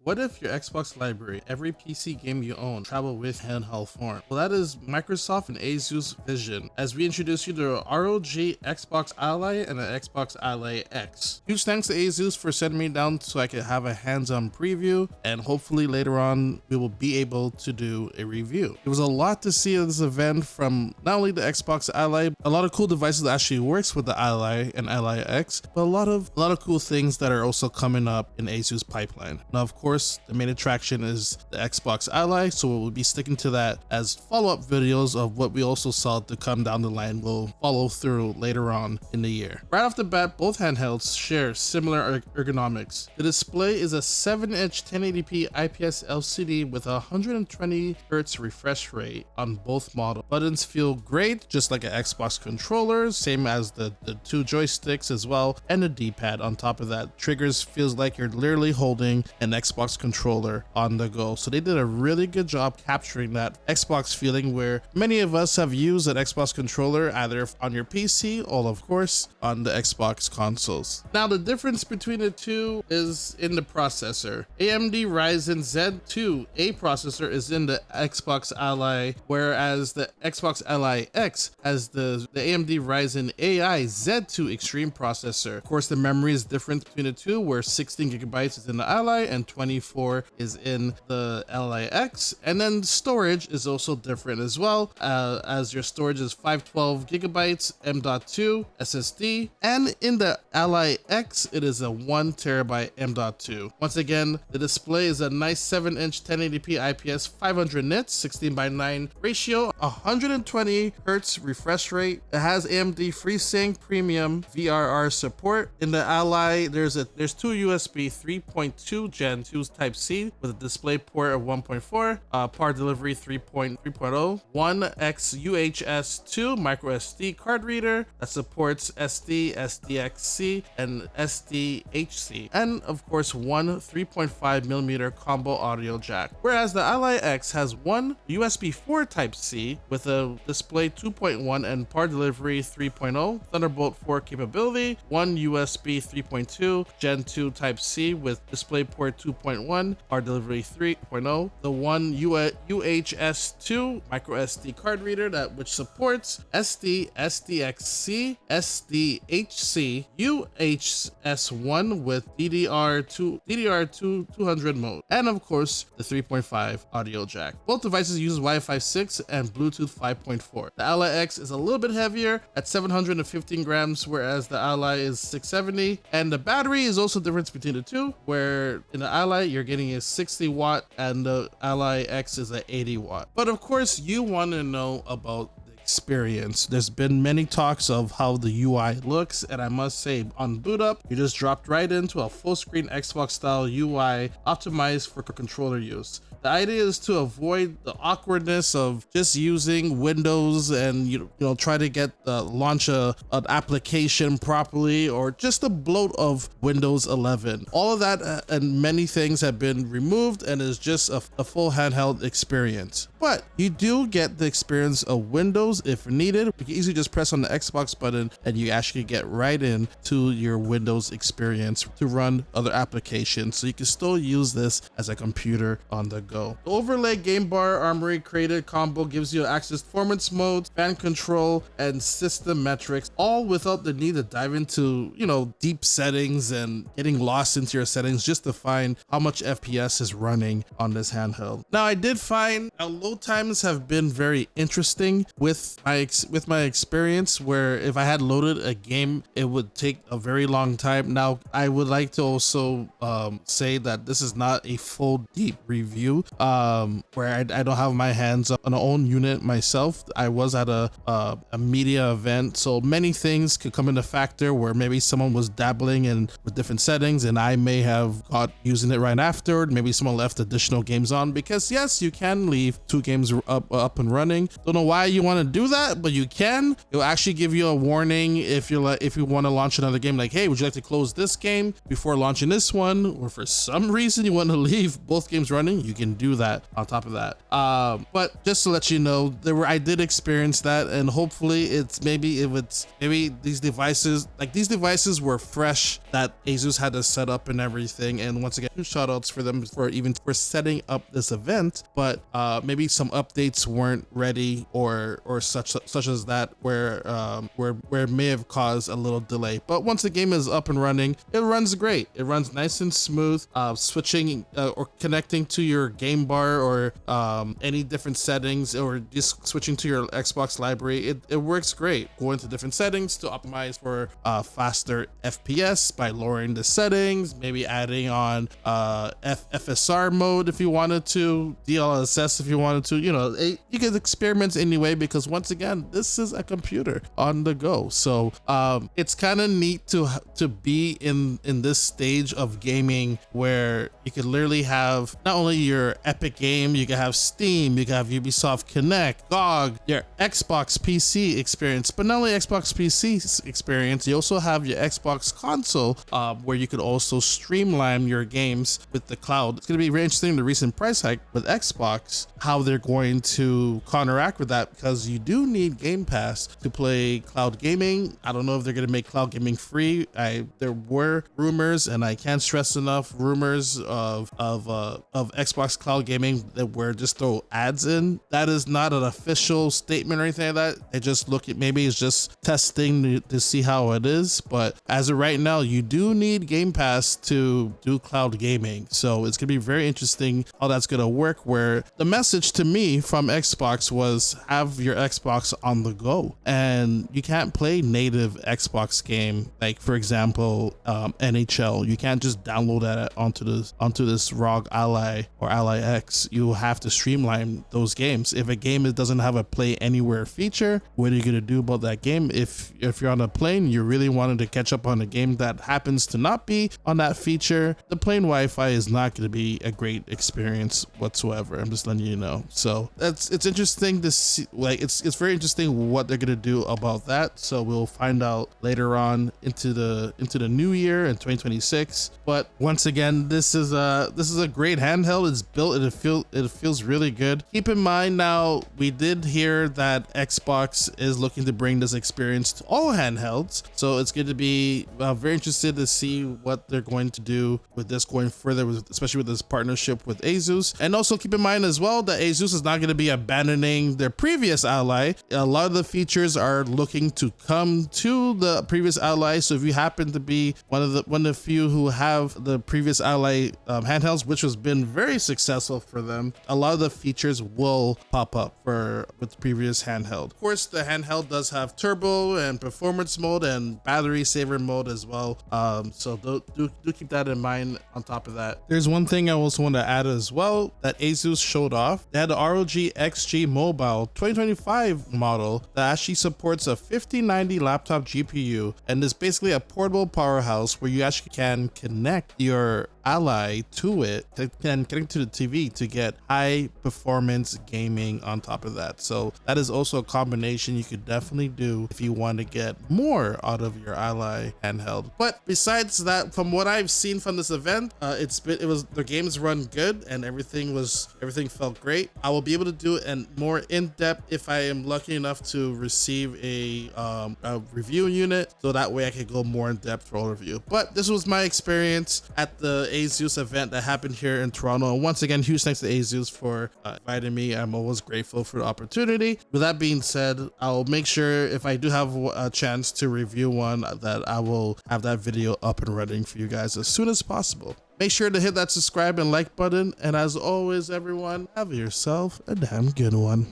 What if your Xbox library, every PC game you own, travel with handheld form? Well, that is Microsoft and Asus vision as we introduce you to ROG Xbox Ally and an Xbox Ally X. Huge thanks to Asus for sending me down so I could have a hands-on preview, and hopefully later on we will be able to do a review. There was a lot to see at this event, from not only the Xbox Ally, a lot of cool devices that actually works with the Ally and Ally X, but a lot of cool things that are also coming up in Asus pipeline. Now, of course, the main attraction is the Xbox Ally, so we'll be sticking to that as follow-up videos of what we also saw to come down the line will follow through later on in the year. Right off the bat, both handhelds share similar ergonomics. The display is a 7-inch 1080p IPS LCD with a 120Hz refresh rate on both models. Buttons feel great, just like an Xbox controller, same as the two joysticks as well, and the D-pad on top of that. Triggers feels like you're literally holding an Xbox controller on the go. So they did a really good job capturing that Xbox feeling where many of us have used an Xbox controller either on your PC or of course on the Xbox consoles. Now the difference between the two is in the processor. AMD Ryzen Z2A processor is in the Xbox Ally, whereas the Xbox Ally X has the AMD Ryzen AI Z2 Extreme processor. Of course, the memory is different between the two, where 16GB is in the Ally and 24 is in the Ally X. And then storage is also different as well, as your storage is 512GB M.2 SSD, and in the Ally X it is a 1TB M.2. Once again, the display is a nice 7-inch 1080p IPS 500 nits 16:9 ratio, 120Hz refresh rate. It has AMD FreeSync Premium VRR support. In the Ally, there's two USB 3.2 Gen 2 Type-C with a display port of 1.4, power delivery 3.0, one XUHS-2 micro SD card reader that supports SD, SDXC, and SDHC, and of course one 3.5mm combo audio jack. Whereas the Ally X has one USB 4 Type-C with a display 2.1 and power delivery 3.0, Thunderbolt 4 capability, one USB 3.2 Gen 2 Type-C with DisplayPort 2.1, power delivery 3.0, the one UHS-2 micro SD card reader which supports SD, SDXC, SDHC, UHS-1 with DDR2 200 mode, and of course the 3.5 audio jack. Both devices use Wi-Fi 6 and Bluetooth 5.4. The Ally X is a little bit heavier at 715 grams, whereas the Ally is 670, and the battery is also different between the two, where in the Ally you're getting a 60 watt and the Ally X is an 80 watt. But of course you want to know about experience. There's been many talks of how the UI looks, and I must say, on boot up, you just dropped right into a full screen Xbox style UI optimized for controller use. The idea is to avoid the awkwardness of just using Windows and you know try to get launch an application properly, or just the bloat of Windows 11. All of that and many things have been removed, and is just a full handheld experience. But you do get the experience of Windows if needed. You can easily just press on the Xbox button and you actually get right into your Windows experience to run other applications. So you can still use this as a computer on the go. The overlay game bar armory created combo gives you access to performance modes, fan control, and system metrics, all without the need to dive into, deep settings and getting lost into your settings just to find how much FPS is running on this handheld. Now, I did find load times have been very interesting with my experience, where if I had loaded a game, it would take a very long time. Now, I would like to also say that this is not a full deep review, where I don't have my hands on my own unit myself. I was at a media event, so many things could come into factor where maybe someone was dabbling in with different settings and I may have got using it right after. Maybe someone left additional games on, because yes, you can leave two games up and running. Don't know why you want to do that, but you can. It'll actually give you a warning if you want to launch another game, like, hey, would you like to close this game before launching this one, or for some reason you want to leave both games running, you can do that on top of that. But just to let you know, I did experience that, and hopefully it's maybe these devices were fresh that ASUS had to set up and everything. And once again, shout outs for them for setting up this event, but maybe some updates weren't ready or such as that, where it may have caused a little delay. But once the game is up and running, it runs great. It runs nice and smooth. Switching or connecting to your game bar or any different settings, or just switching to your Xbox library, it works great. Go into different settings to optimize for faster FPS by lowering the settings, maybe adding on FSR mode if you wanted to, DLSS if you wanted to. You can experiment anyway, because once again, this is a computer on the go. So it's kind of neat to be in this stage of gaming where you could literally have not only your Epic game, you can have Steam, you can have Ubisoft Connect, GOG, your Xbox PC experience, but not only Xbox PC experience, you also have your Xbox console, where you could also streamline your games with the cloud. It's going to be very interesting, the recent price hike with Xbox, how they're going to counteract with that, because you do need Game Pass to play cloud gaming. I don't know if they're going to make cloud gaming free. There were rumors, and I can't stress enough, rumors of Xbox cloud gaming that were just throw ads in. That is not an official statement or anything like that. They just look at, maybe it's just testing to see how it is. But as of right now, you do need Game Pass to do cloud gaming. So it's going to be very interesting how that's going to work, where the message to me from Xbox was have your Xbox on the go, and you can't play native Xbox game, like for example NHL. You can't just download that onto this ROG Ally or Ally X. You have to streamline those games. If a game doesn't have a play anywhere feature, what are you going to do about that game? If you're on a plane, you really wanted to catch up on a game that happens to not be on that feature, the plane Wi-Fi is not going to be a great experience whatsoever. I'm just letting you know. So it's interesting to see, like it's very interesting what they're going to do about that. So we'll find out later on into the new year in 2026. But once again, this is a great handheld. It's built and it feels really good. Keep in mind now, we did hear that Xbox is looking to bring this experience to all handhelds. So it's going to be very interested to see what they're going to do with this going further, especially with this partnership with ASUS. And also keep in mind as well that ASUS is not going to be abandoning their previous Ally. A lot of the features are looking to come to the previous Ally. So if you happen to be one of the few who have the previous Ally handhelds, which has been very successful for them, a lot of the features will pop up with the previous handheld. Of course, the handheld does have turbo and performance mode and battery saver mode as well. So do keep that in mind. On top of that, there's one thing I also want to add as well that ASUS showed off. They had the ROG XG Mobile 2025 model that actually supports a 5090 laptop GPU, and is basically a portable powerhouse where you actually can connect your Ally to it, can connect to the TV to get high performance gaming on top of that. So that is also a combination you could definitely do if you want to get more out of your Ally handheld. But besides that, from what I've seen from this event, the games run good and everything felt great. I will be able to do it more in depth if I am lucky enough to receive a review unit, so that way I can go more in depth for all review. But this was my experience at the ASUS event that happened here in Toronto. And once again, huge thanks to ASUS for inviting me. I'm always grateful for the opportunity. With that being said, I'll make sure if I do have a chance to review one, that I will have that video up and running for you guys as soon as possible. Make sure to hit that subscribe and like button. And as always, everyone, have yourself a damn good one.